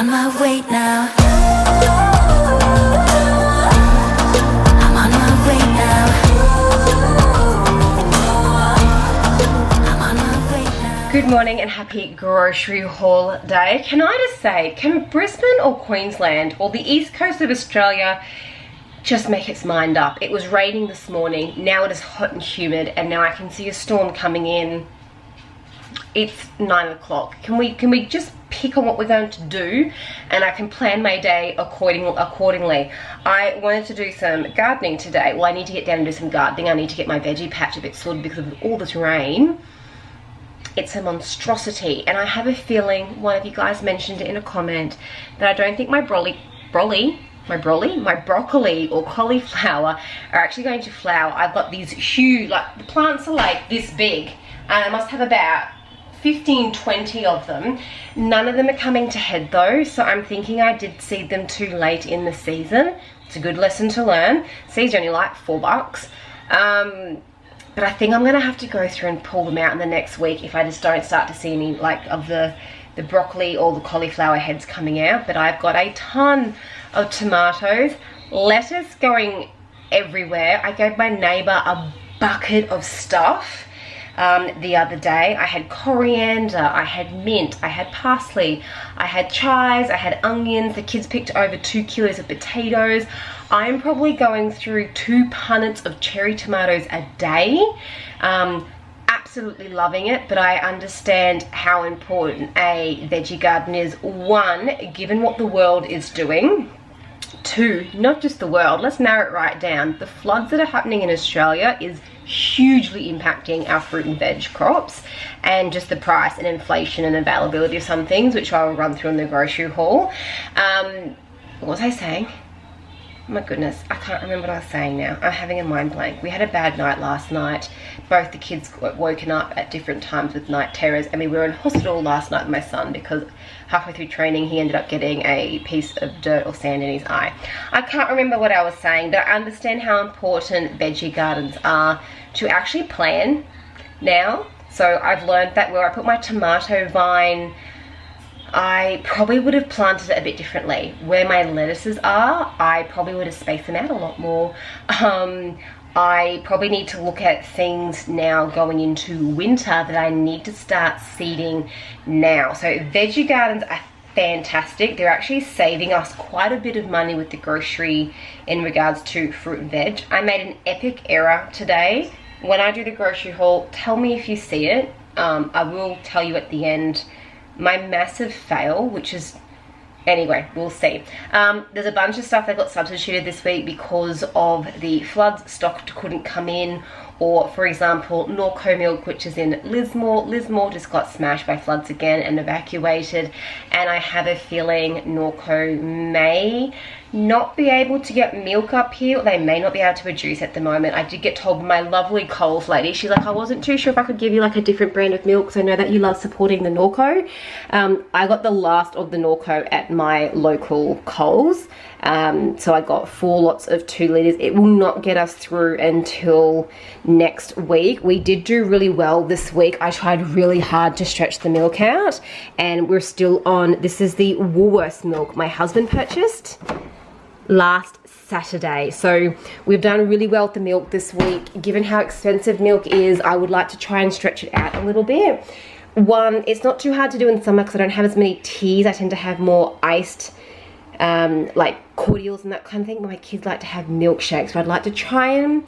on my way now. I'm on my way now. I'm on my way now. Good morning and happy grocery haul day. Can I just say, can Brisbane or Queensland or the east coast of Australia just make its mind up? It was raining this morning, now it is hot and humid, and now I can see a storm coming in. It's 9 o'clock. Can we just pick on what we're going to do, and I can plan my day accordingly. I wanted to do some gardening today. Well, I need to get down and do some gardening. I need to get my veggie patch a bit sorted because of all this rain. It's a monstrosity, and I have a feeling one of you guys mentioned it in a comment that I don't think my broccoli or cauliflower are actually going to flower. I've got these huge, like the plants are like this big, and I must have about 15-20 of them. None of them are coming to head though, so I'm thinking I did seed them too late in the season. It's a good lesson to learn. Seeds are only like $4. But I think I'm gonna have to go through and pull them out in the next week if I just don't start to see any like of the broccoli or the cauliflower heads coming out. But I've got a ton of tomatoes, lettuce going everywhere. I gave my neighbor a bucket of stuff the other day. I had coriander, I had mint, I had parsley, I had chives, I had onions. The kids picked over 2 kilos of potatoes. I'm probably going through 2 punnets of cherry tomatoes a day. Absolutely loving it, but I understand how important a veggie garden is. 1, given what the world is doing. 2, not just the world, let's narrow it right down. The floods that are happening in Australia is hugely impacting our fruit and veg crops, and just the price and inflation and availability of some things, which I will run through in the grocery haul. What was I saying? Oh my goodness, I can't remember what I was saying now. I'm having a mind blank. We had a bad night last night. Both the kids got woken up at different times with night terrors, and we were in hospital last night with my son because halfway through training he ended up getting a piece of dirt or sand in his eye. I can't remember what I was saying, but I understand how important veggie gardens are to actually plan now. So I've learned that where I put my tomato vine, I probably would have planted it a bit differently. Where my lettuces are, I probably would have spaced them out a lot more. I probably need to look at things now going into winter that I need to start seeding now. So veggie gardens are fantastic. They're actually saving us quite a bit of money with the grocery in regards to fruit and veg. I made an epic error today. When I do the grocery haul, tell me if you see it. I will tell you at the end my massive fail, which is, anyway, we'll see. There's a bunch of stuff that got substituted this week because of the floods. Stock couldn't come in, or for example, Norco milk, which is in Lismore. Lismore just got smashed by floods again and evacuated, and I have a feeling Norco may not be able to get milk up here, or they may not be able to produce at the moment. I did get told by my lovely Coles lady, she's like, I wasn't too sure if I could give you like a different brand of milk, so I know that you love supporting the Norco. I got the last of the Norco at my local Coles, so I got 4 lots of 2 litres. It will not get us through until next week. We did do really well this week. I tried really hard to stretch the milk out, and we're still on, this is the Woolworths milk my husband purchased last Saturday. So we've done really well with the milk this week. Given how expensive milk is, I would like to try and stretch it out a little bit. 1, it's not too hard to do in summer because I don't have as many teas. I tend to have more iced like cordials and that kind of thing. My kids like to have milkshakes, so I'd like to try and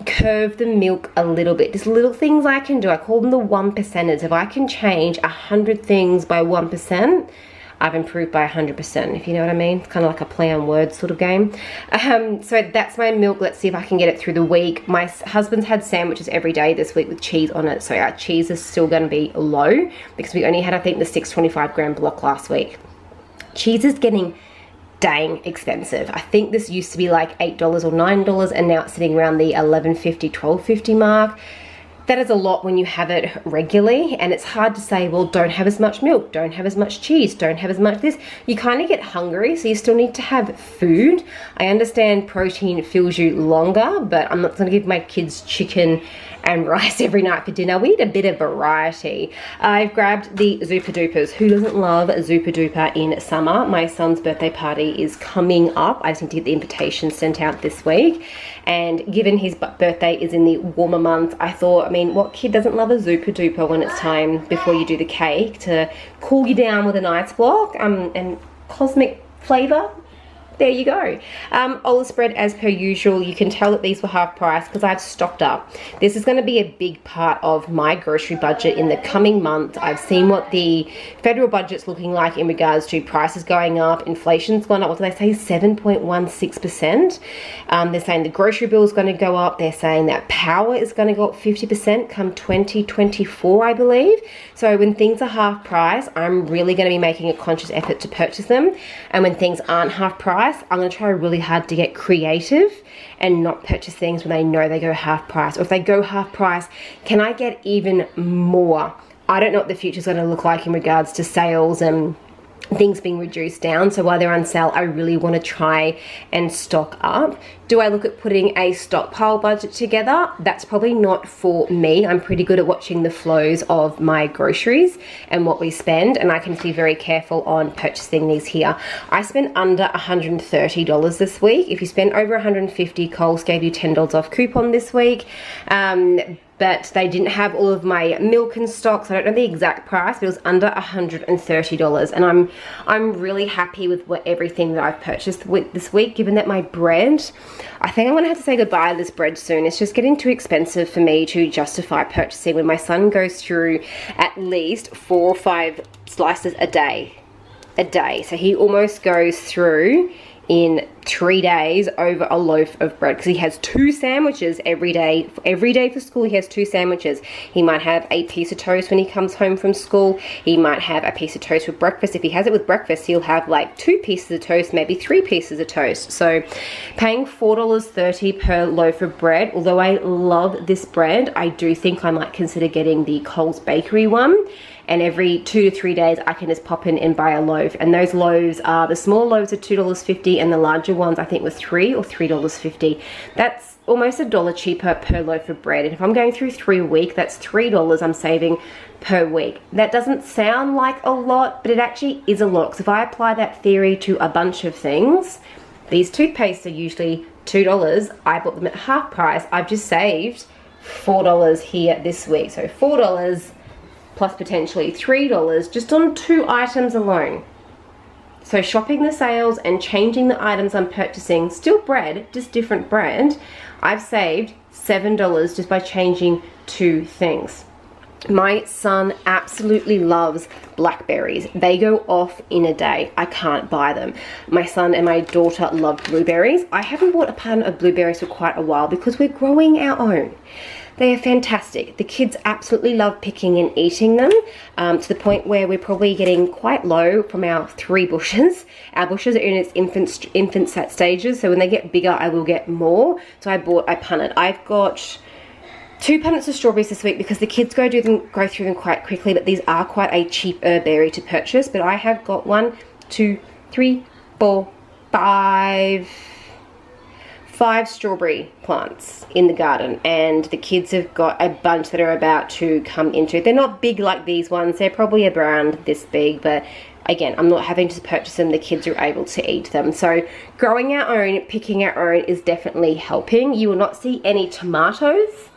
curve the milk a little bit. Just little things I can do. I call them the 1%ers. If I can change 100 things by 1%, I've improved by 100%, if you know what I mean. It's kind of like a play on words sort of game. So that's my milk. Let's see if I can get it through the week. My husband's had sandwiches every day this week with cheese on it, so our cheese is still going to be low because we only had, I think, the 625 gram block last week. Cheese is getting dang expensive. I think this used to be like $8 or $9, and now it's sitting around the $11.50, $12.50 mark. that is a lot when you have it regularly, and it's hard to say, well, don't have as much milk, don't have as much cheese, don't have as much this. You kind of get hungry, so you still need to have food. I understand protein fills you longer, but I'm not going to give my kids chicken and rice every night for dinner. We need a bit of variety. I've grabbed the Zupa Dupas. Who doesn't love a Zupa Duper in summer? My son's birthday party is coming up. I just need to get the invitation sent out this week. And given his birthday is in the warmer months, I thought, I mean, what kid doesn't love a Zupa Duper when it's time before you do the cake to cool you down with an ice block and cosmic flavour? There you go. Olive spread as per usual. You can tell that these were half price because I've stocked up. This is going to be a big part of my grocery budget in the coming month. I've seen what the federal budget's looking like in regards to prices going up, inflation's gone up. What do they say? 7.16%. They're saying the grocery bill is going to go up. They're saying that power is going to go up 50% come 2024, I believe. So when things are half price, I'm really going to be making a conscious effort to purchase them. And when things aren't half price, I'm going to try really hard to get creative and not purchase things when they know they go half price. Or if they go half price, can I get even more? I don't know what the future's going to look like in regards to sales and things being reduced down. So while they're on sale, I really want to try and stock up. Do I look at putting a stockpile budget together? That's probably not for me. I'm pretty good at watching the flows of my groceries and what we spend, and I can be very careful on purchasing these here. I spent under $130 this week. If you spend over $150, Coles gave you $10 off coupon this week. But they didn't have all of my milk in stock, so I don't know the exact price, but it was under $130. And I'm really happy with everything that I've purchased this week, given that my bread, I think I'm gonna have to say goodbye to this bread soon. It's just getting too expensive for me to justify purchasing when my son goes through at least 4 or 5 slices a day. So he almost goes through in 3 days over a loaf of bread because he has 2 sandwiches every day for school. He has 2 sandwiches. He might have a piece of toast when he comes home from school. He might have a piece of toast with breakfast. If he has it with breakfast, he'll have like 2 pieces of toast, maybe 3 pieces of toast. So paying $4.30 per loaf of bread, although I love this bread, I do think I might consider getting the Coles Bakery one. And every 2 to 3 days I can just pop in and buy a loaf, and those loaves are, the small loaves are $2.50 and the larger ones I think were $3 or $3.50. That's almost $1 cheaper per loaf of bread, and if I'm going through 3 a week, that's $3 I'm saving per week. That doesn't sound like a lot, but it actually is a lot, because if I apply that theory to a bunch of things, these toothpastes are usually $2. I bought them at half price. I've just saved $4 here this week, so $4 plus potentially $3 just on 2 items alone. So shopping the sales and changing the items I'm purchasing, still bread, just different brand, I've saved $7 just by changing 2 things. My son absolutely loves blackberries. They go off in a day. I can't buy them. My son and my daughter love blueberries. I haven't bought a pound of blueberries for quite a while because we're growing our own. They are fantastic. The kids absolutely love picking and eating them, to the point where we're probably getting quite low from our 3 bushes. Our bushes are in its infant stages, so when they get bigger, I will get more. So I punted. I've got 2 punnets of strawberries this week because the kids go through them quite quickly, but these are quite a cheaper berry to purchase. But I have got 1, 2, 3, 4, 5 strawberry plants in the garden, and the kids have got a bunch that are about to come into. They're not big like these ones, they're probably around this big, but again, I'm not having to purchase them, the kids are able to eat them. So growing our own, picking our own is definitely helping. You will not see any tomatoes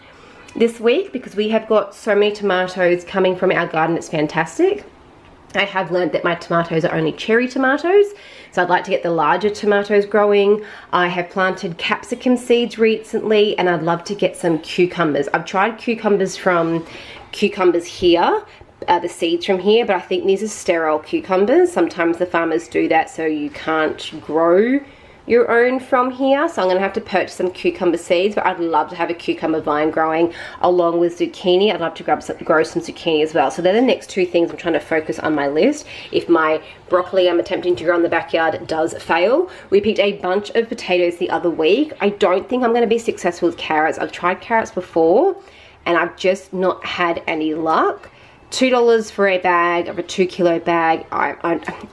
this week because we have got so many tomatoes coming from our garden, it's fantastic. I have learned that my tomatoes are only cherry tomatoes, so I'd like to get the larger tomatoes growing. I have planted capsicum seeds recently, and I'd love to get some cucumbers. I've tried cucumbers here, the seeds from here, but I think these are sterile cucumbers. Sometimes the farmers do that so you can't grow your own from here, so I'm going to have to purchase some cucumber seeds, but I'd love to have a cucumber vine growing along with zucchini. I'd love to grow some zucchini as well. So they're the next 2 things I'm trying to focus on my list. If my broccoli I'm attempting to grow in the backyard does fail. We picked a bunch of potatoes the other week. I don't think I'm going to be successful with carrots. I've tried carrots before and I've just not had any luck. $2 for a bag of a 2-kilo bag.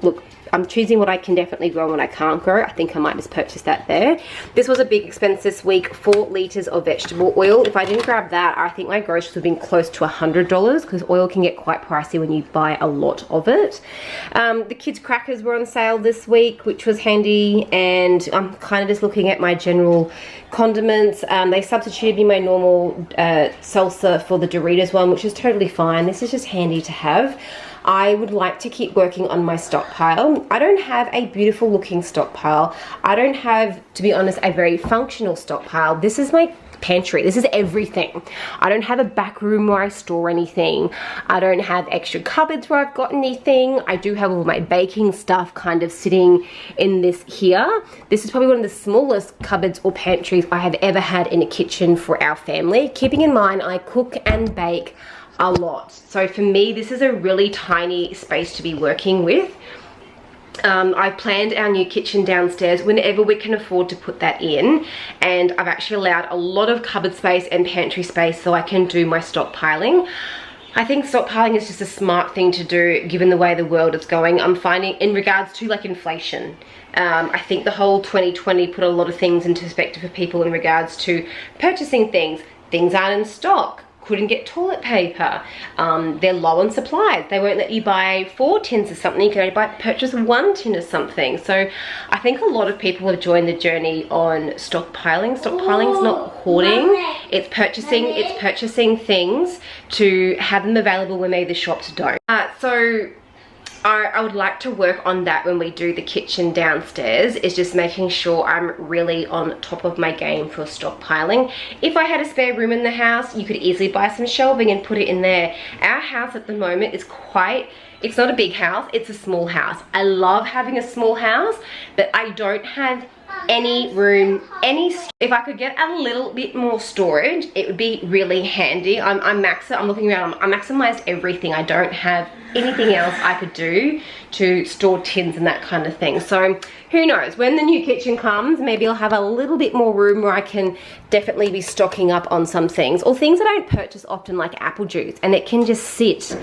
Look, I'm choosing what I can definitely grow and what I can't grow. I think I might just purchase that there. This was a big expense this week, 4 litres of vegetable oil. If I didn't grab that, I think my groceries would have been close to $100 because oil can get quite pricey when you buy a lot of it. The kids' crackers were on sale this week, which was handy, and I'm kind of just looking at my general condiments. They substituted me my normal salsa for the Doritos one, which is totally fine. This is just handy to have. I would like to keep working on my stockpile. I don't have a beautiful looking stockpile. I don't have, to be honest, a very functional stockpile. This is my pantry. This is everything. I don't have a back room where I store anything. I don't have extra cupboards where I've got anything. I do have all my baking stuff kind of sitting in this here. This is probably one of the smallest cupboards or pantries I have ever had in a kitchen for our family. Keeping in mind, I cook and bake a lot. So for me, this is a really tiny space to be working with. I've planned our new kitchen downstairs whenever we can afford to put that in, and I've actually allowed a lot of cupboard space and pantry space so I can do my stockpiling. I think stockpiling is just a smart thing to do given the way the world is going. I'm finding in regards to like inflation, I think the whole 2020 put a lot of things into perspective for people in regards to purchasing things. Things aren't in stock. Couldn't get toilet paper. They're low on supplies. They won't let you buy 4 tins of something. You can only purchase 1 tin of something. So I think a lot of people have joined the journey on stockpiling. Stockpiling is not hoarding. It's purchasing things to have them available when maybe the shops don't. So I would like to work on that when we do the kitchen downstairs, is just making sure I'm really on top of my game for stockpiling. If I had a spare room in the house, you could easily buy some shelving and put it in there. Our house at the moment is it's not a big house, it's a small house. I love having a small house, but I don't have any room, if I could get a little bit more storage, it would be really handy. I'm looking around, I maximized everything. I don't have anything else I could do to store tins and that kind of thing. So who knows, when the new kitchen comes, maybe I'll have a little bit more room where I can definitely be stocking up on some things, or things I don't purchase often, like apple juice, and it can just sit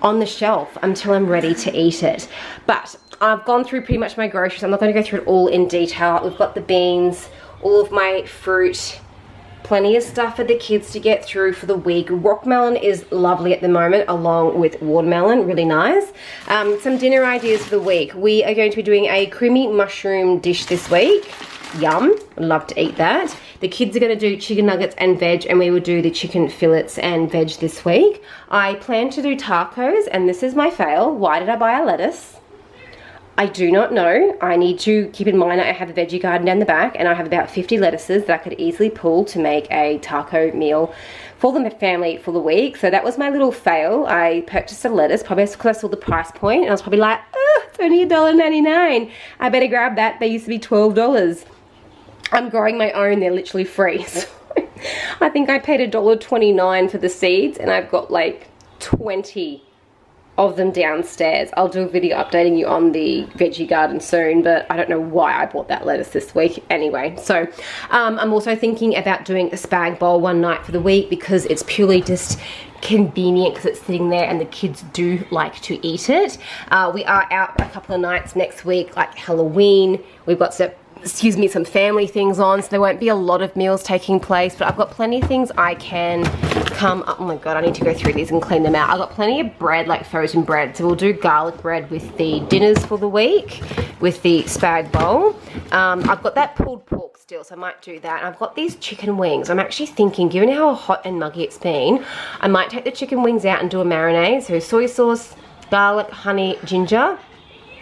on the shelf until I'm ready to eat it. But I've gone through pretty much my groceries. I'm not going to go through it all in detail. We've got the beans, all of my fruit, plenty of stuff for the kids to get through for the week. Rockmelon is lovely at the moment, along with watermelon, really nice. Some dinner ideas for the week. We are going to be doing a creamy mushroom dish this week. Yum, love to eat that. The kids are going to do chicken nuggets and veg, and we will do the chicken fillets and veg this week. I plan to do tacos, and this is my fail. Why did I buy a lettuce? I do not know. I need to keep in mind I have a veggie garden down the back, and I have about 50 lettuces that I could easily pull to make a taco meal for the family for the week. So that was my little fail. I purchased a lettuce, probably because I saw the price point, and I was probably like, oh, it's only $1.99. I better grab that. They used to be $12. I'm growing my own. They're literally free. So I think I paid $1.29 for the seeds, and I've got like 20 of them downstairs. I'll do a video updating you on the veggie garden soon, but I don't know why I bought that lettuce this week anyway. So I'm also thinking about doing a spag bowl one night for the week, because it's purely just convenient because it's sitting there and the kids do like to eat it. We are out a couple of nights next week, like Halloween. We've got some family things on, so there won't be a lot of meals taking place, but I've got plenty of things I can come up. Oh my god, I need to go through these and clean them out. I've got plenty of bread, like frozen bread, so we'll do garlic bread with the dinners for the week with the spag bowl. I've got that pulled pork still, so I might do that. And I've got these chicken wings. I'm actually thinking, given how hot and muggy it's been, I might take the chicken wings out and do a marinade. So soy sauce, garlic, honey, ginger,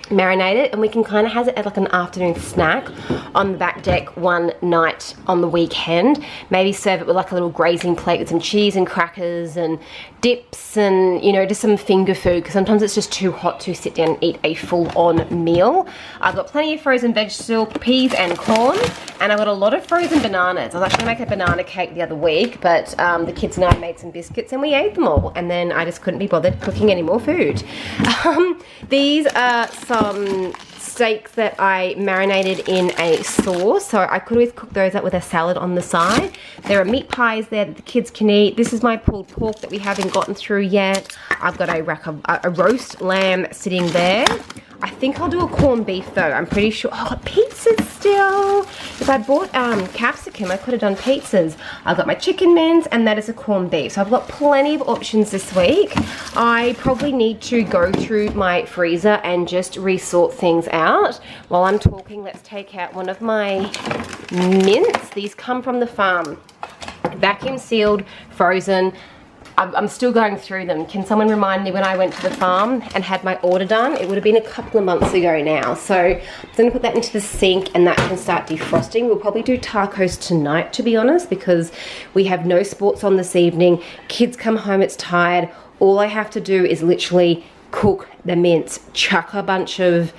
marinate it, and we can kind of have it as like an afternoon snack on the back deck one night on the weekend. Maybe serve it with like a little grazing plate with some cheese and crackers and dips, and you know, just some finger food, because sometimes it's just too hot to sit down and eat a full-on meal. I've got plenty of frozen vegetables, peas and corn, and I've got a lot of frozen bananas. I was actually making a banana cake the other week, but the kids and I made some biscuits and we ate them all, and then I just couldn't be bothered cooking any more food. These are some steaks that I marinated in a sauce, so I could always cook those up with a salad on the side. There are meat pies there that the kids can eat. This is my pulled pork that we haven't gotten through yet. I've got a rack of a roast lamb sitting there. I think I'll do a corned beef though. I'm pretty sure. Oh, pizzas still. If I bought capsicum, I could have done pizzas. I've got my chicken mince, and that is a corned beef. So I've got plenty of options this week. I probably need to go through my freezer and just resort things out. While I'm talking, let's take out one of my mints. These come from the farm. Vacuum sealed, frozen. I'm still going through them. Can someone remind me when I went to the farm and had my order done? It would have been a couple of months ago now. So I'm going to put that into the sink and that can start defrosting. We'll probably do tacos tonight, to be honest, because we have no sports on this evening. Kids come home, it's tired. All I have to do is literally cook the mince, chuck a bunch of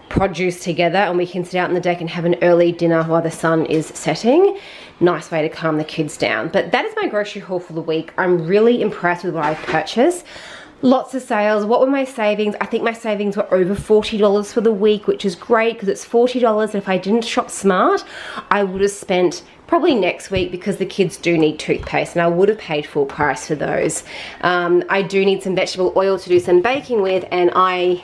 produce together, and we can sit out on the deck and have an early dinner while the sun is setting. Nice way to calm the kids down. But that is my grocery haul for the week. I'm really impressed with what I've purchased. Lots of sales. What were my savings? I think my savings were over $40 for the week, which is great because it's $40. And if I didn't shop smart, I would have spent probably next week, because the kids do need toothpaste and I would have paid full price for those. I do need some vegetable oil to do some baking with, and I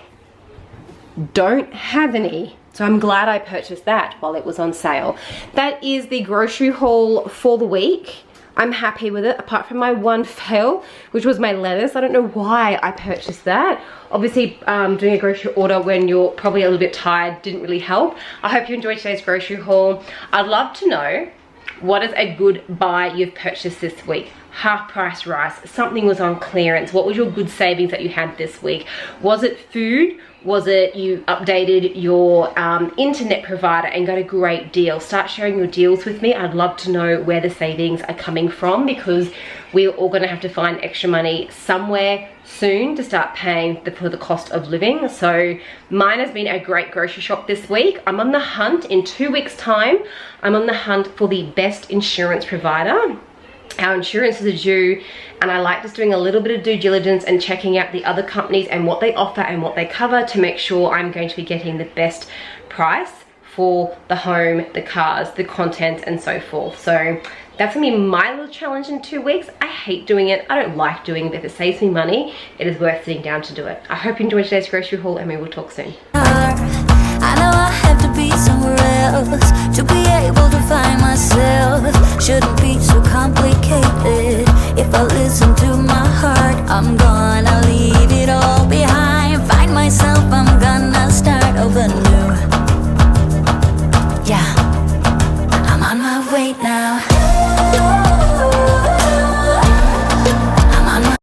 don't have any, so I'm glad I purchased that while it was on sale. That is the grocery haul for the week. I'm happy with it, apart from my one fail, which was my lettuce. I don't know why I purchased that. Obviously, doing a grocery order when you're probably a little bit tired didn't really help. I hope you enjoyed today's grocery haul. I'd love to know, what is a good buy you've purchased this week? Half price rice, something was on clearance. What was your good savings that you had this week? Was it food? Was it you updated your internet provider and got a great deal? Start sharing your deals with me. I'd love to know where the savings are coming from, because we're all gonna have to find extra money somewhere soon to start paying for the cost of living. So mine has been a great grocery shop this week. I'm on the hunt in 2 weeks time. I'm on the hunt for the best insurance provider. Our insurances are due, and I like just doing a little bit of due diligence and checking out the other companies and what they offer and what they cover to make sure I'm going to be getting the best price for the home, the cars, the contents, and so forth. So that's gonna be my little challenge in 2 weeks. I hate doing it. I don't like doing it, but if it saves me money, it is worth sitting down to do it. I hope you enjoyed today's grocery haul, and we will talk soon. I know I have to be somewhere else to be able to find myself. Shouldn't be so complicated. If I listen to my heart, I'm gonna